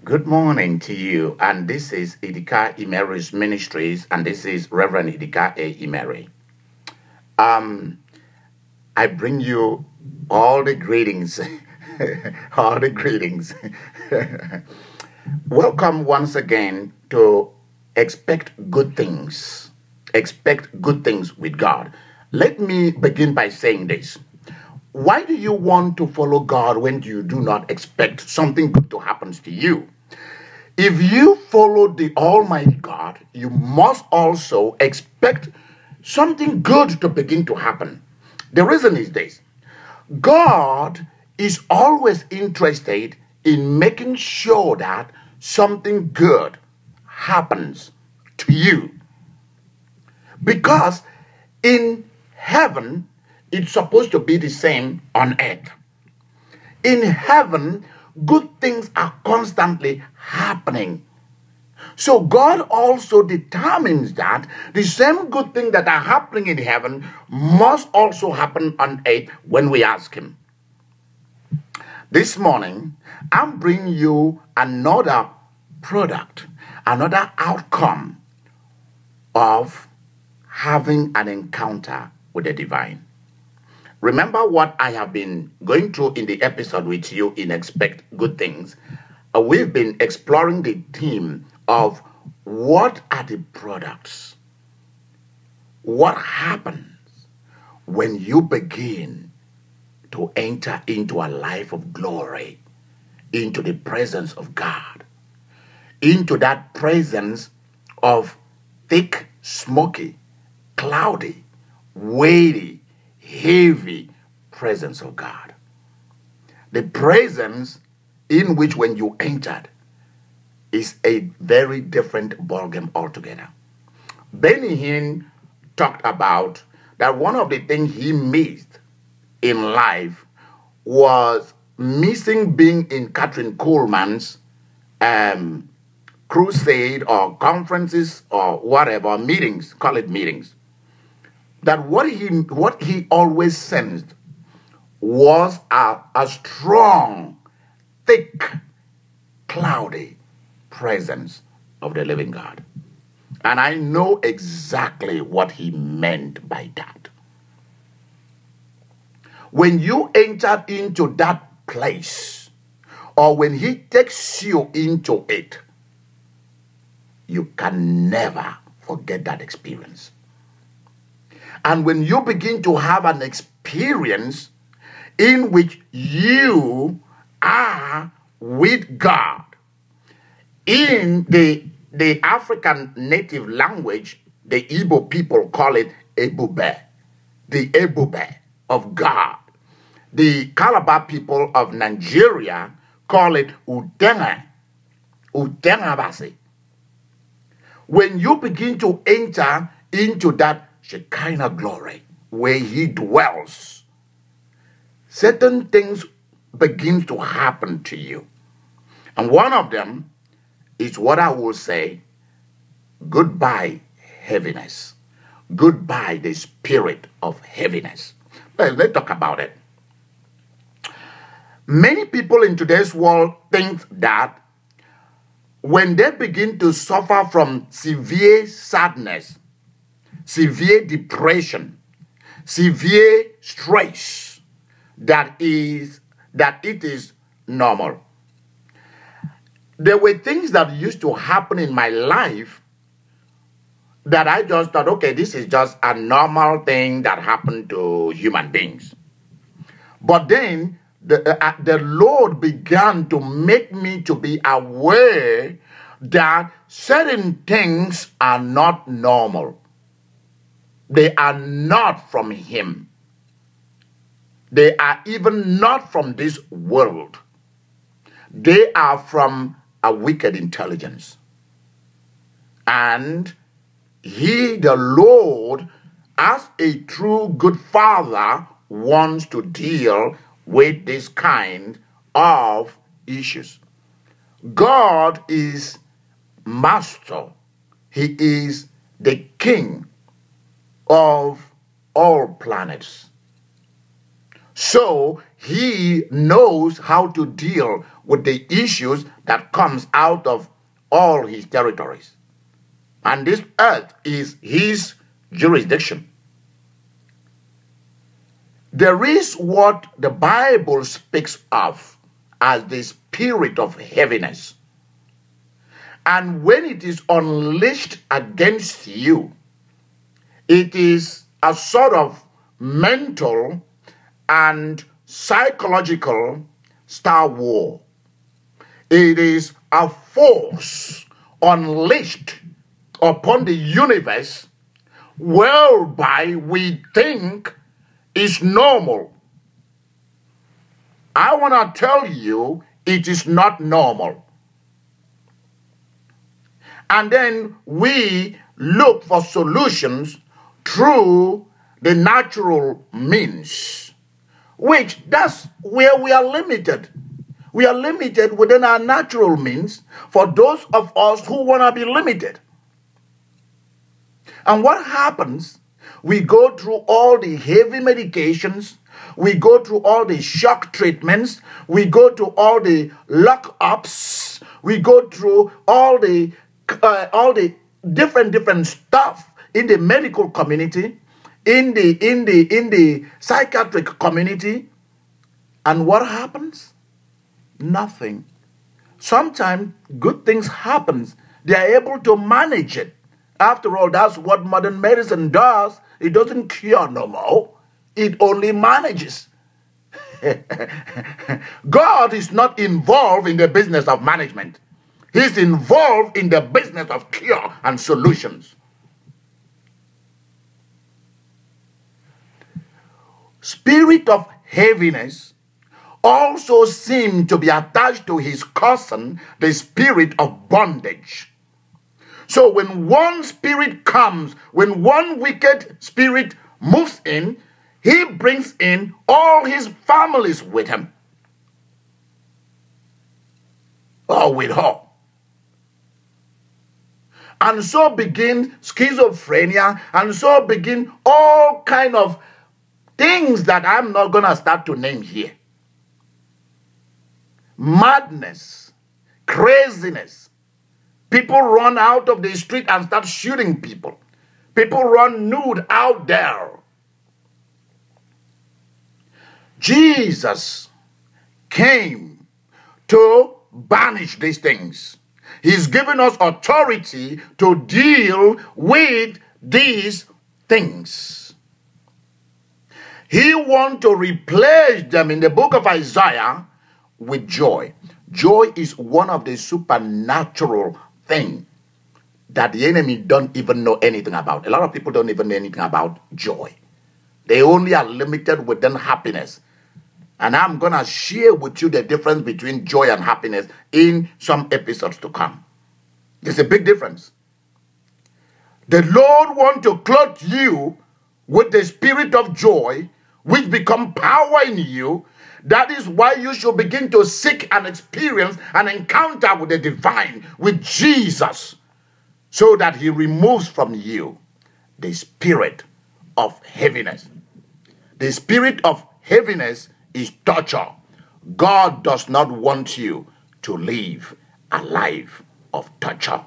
Good morning to you, and this is Idika Imeri's ministries, and this is Reverend Idika Imeri. Um, I bring you all the greetings, all the greetings. Welcome once again to Expect Good Things. Expect good things with God. Let me begin by saying this. Why do you want to follow God when you do not expect something good to happen to you? If you follow the Almighty God, you must also expect something good to begin to happen. The reason is this. God is always interested in making sure that something good happens to you. Because in heaven, it's supposed to be the same on earth. In heaven, good things are constantly happening. So God also determines that the same good things that are happening in heaven must also happen on earth when we ask Him. This morning, I'm bringing you another product, another outcome of having an encounter with the divine. Remember what I have been going through in the episode with you in Expect Good Things. We've been exploring the theme of what are the products? What happens when you begin to enter into a life of glory, into the presence of God, into that presence of thick, smoky, cloudy, weighty, heavy presence of God. The presence in which when you entered is a very different ballgame altogether. Benny Hinn talked about that one of the things he missed in life was missing being in Catherine Coleman's crusade or conferences or whatever, meetings, call it meetings. That what he always sensed was a strong, thick, cloudy presence of the living God. And I know exactly what he meant by that. When you enter into that place, or when he takes you into it, you can never forget that experience. And when you begin to have an experience in which you are with God, in the African native language, the Igbo people call it Ebube, the Ebube of God. The Calabar people of Nigeria call it Udenga, Udengabasi. When you begin to enter into that Shekinah glory, where he dwells, certain things begin to happen to you. And one of them is what I will say, goodbye heaviness. Goodbye the spirit of heaviness. Let's talk about it. Many people in today's world think that when they begin to suffer from severe sadness, severe depression, severe stress, that it is normal. There were things that used to happen in my life that I just thought, okay, this is just a normal thing that happened to human beings. But then the Lord began to make me to be aware that certain things are not normal. They are not from Him. They are even not from this world. They are from a wicked intelligence. And He, the Lord, as a true good Father, wants to deal with this kind of issues. God is Master. He is the King of all planets. So he knows how to deal with the issues that comes out of all his territories. And this earth is his jurisdiction. There is what the Bible speaks of as the spirit of heaviness. And when it is unleashed against you, it is a sort of mental and psychological star war. It is a force unleashed upon the universe whereby we think is normal. I want to tell you it is not normal. And then we look for solutions through the natural means, which that's where we are limited. We are limited within our natural means for those of us who want to be limited. And what happens? We go through all the heavy medications, we go through all the shock treatments, we go through all the lockups, we go through all the different stuff in the medical community, in the psychiatric community, and what happens? Nothing. Sometimes good things happen. They are able to manage it. After all, that's what modern medicine does. It doesn't cure no more. It only manages. God is not involved in the business of management. He's involved in the business of cure and solutions. Spirit of heaviness also seemed to be attached to his cousin, the spirit of bondage. So when one spirit comes, when one wicked spirit moves in, he brings in all his families with him. Or with her. And so begin schizophrenia, and so begin all kind of things that I'm not going to start to name here. Madness, craziness. People run out of the street and start shooting people. People run nude out there. Jesus came to banish these things. He's given us authority to deal with these things. He wants to replace them in the book of Isaiah with joy. Joy is one of the supernatural things that the enemy don't even know anything about. A lot of people don't even know anything about joy. They only are limited within happiness. And I'm going to share with you the difference between joy and happiness in some episodes to come. There's a big difference. The Lord wants to clothe you with the spirit of joy, which become power in you. That is why you should begin to seek and experience an encounter with the divine, with Jesus, so that he removes from you the spirit of heaviness. The spirit of heaviness is torture. God does not want you to live a life of torture.